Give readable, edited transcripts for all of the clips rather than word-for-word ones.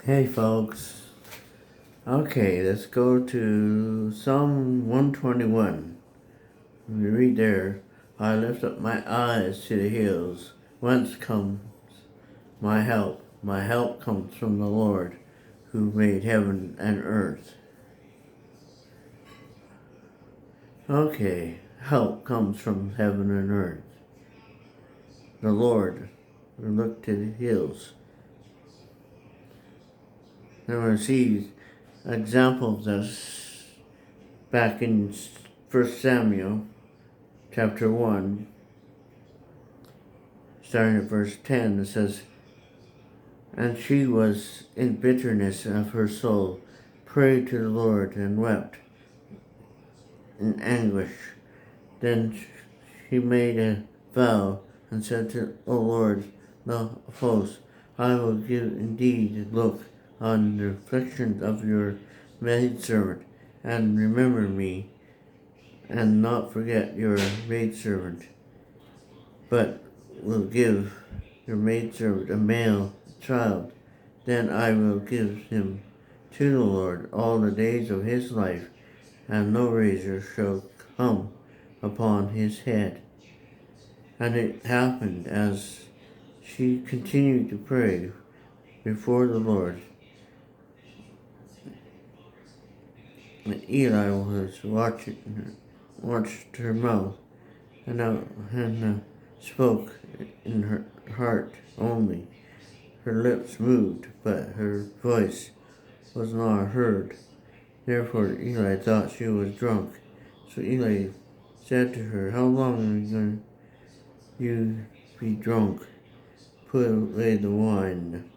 Hey folks. Okay, let's go to Psalm 121. We read there, I lift up my eyes to the hills. Whence comes my help? My help comes from the Lord, who made heaven and earth. Okay, help comes from heaven and earth. The Lord. We look to the hills. Then we see an example of this back in 1 Samuel chapter 1, starting at verse 10. It says, And she was in bitterness of her soul, prayed to the Lord, and wept in anguish. Then she made a vow, and said to O Lord, the hosts, I will give indeed look on the afflictions of your maidservant, and remember me, and not forget your maidservant, but will give your maidservant a male child. Then I will give him to the Lord all the days of his life, and no razor shall come upon his head. And it happened as she continued to pray before the Lord, that Eli was watched her mouth, and spoke in her heart only. Her lips moved, but her voice was not heard. Therefore Eli thought she was drunk. So Eli said to her, How long are you be drunk? Put away the wine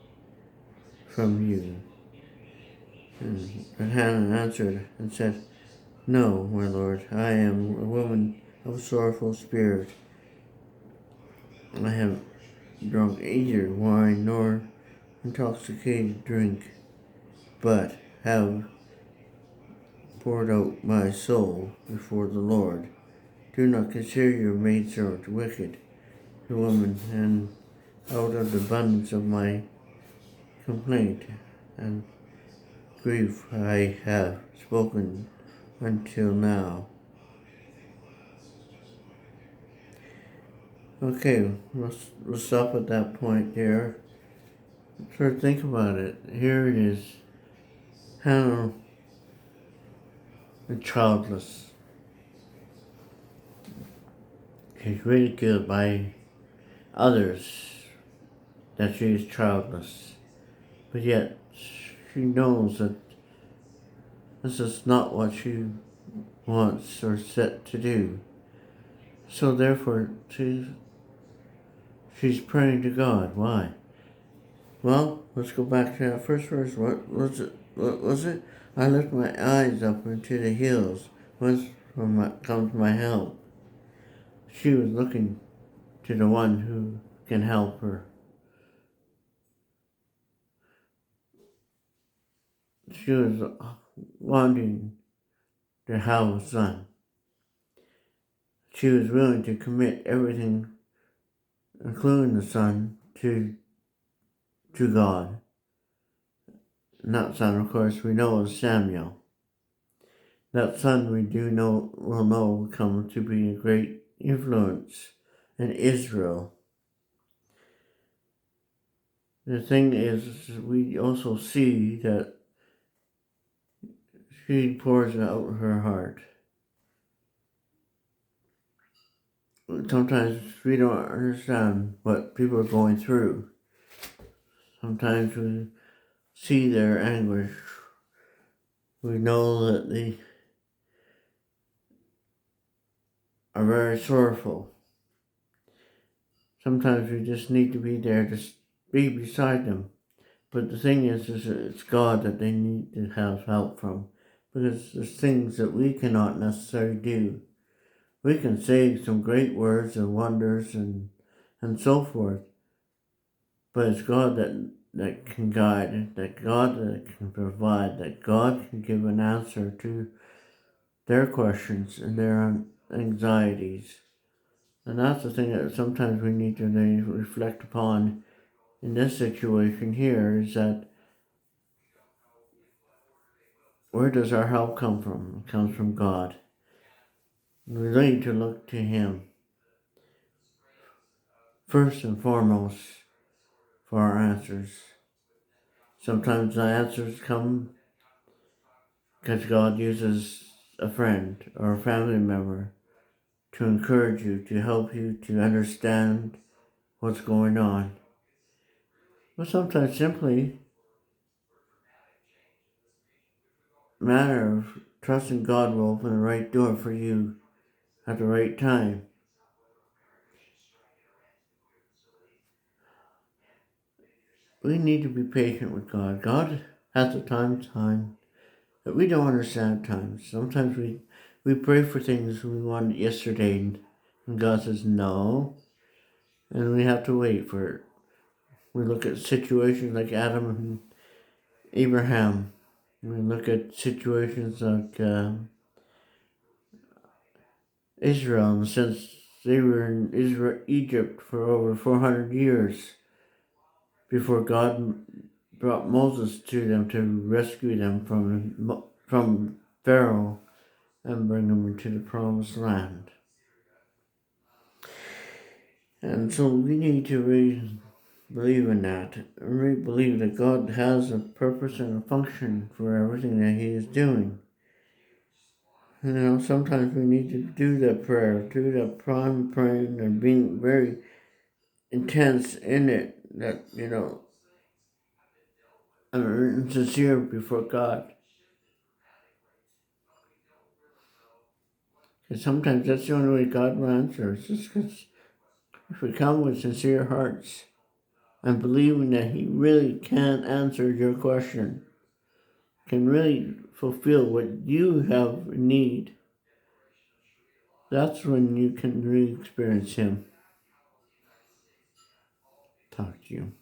from you. And Hannah answered and said, No, my lord, I am a woman of sorrowful spirit. I have drunk neither wine nor intoxicating drink, but have poured out my soul before the Lord. Do not consider your maidservant wicked, the woman, and out of the abundance of my complaint and grief I have spoken until now. Okay, we'll stop at that point there. Sort of think about it. Here it is. Hannah, the childless. She's ridiculed by others that she is childless. But yet, she knows that this is not what she wants or set to do. So therefore, she's praying to God. Why? Well, let's go back to that first verse. What was it? I lift my eyes up into the hills. Whence comes my help? She was looking to the one who can help her. She was wanting to have a son. She was willing to commit everything, including the son, to God. And that son, of course, we know is Samuel. That son we will know will come to be a great influence in Israel. The thing is, we also see that she pours out her heart. Sometimes we don't understand what people are going through. Sometimes we see their anguish. We know that they are very sorrowful. Sometimes we just need to be there to be beside them. But the thing is it's God that they need to have help from, because there's things that we cannot necessarily do. We can say some great words and wonders and so forth, but it's God that can guide, that God that can provide, that God can give an answer to their questions and their anxieties. And that's the thing that sometimes we need to reflect upon in this situation here, is that where does our help come from? It comes from God. We need to look to Him first and foremost for our answers. Sometimes the answers come because God uses a friend or a family member to encourage you, to help you to understand what's going on. But sometimes simply a matter of trusting God will open the right door for you at the right time. We need to be patient with God. God has a time that we don't understand at times. Sometimes we pray for things we wanted yesterday and God says no, and we have to wait for it. We look at situations like Adam and Abraham. We look at situations like Israel, and since they were in Egypt for over 400 years before God brought Moses to them to rescue them from Pharaoh and bring them into the promised land. And so we need to really believe in that. Really believe that God has a purpose and a function for everything that He is doing. Sometimes we need to do that prayer, do that praying and being very intense in it, that, and sincere before God. Because sometimes that's the only way God will answer us, just because if we come with sincere hearts and believing that He really can answer your question, can really fulfill what you have need, that's when you can really experience Him talk to you.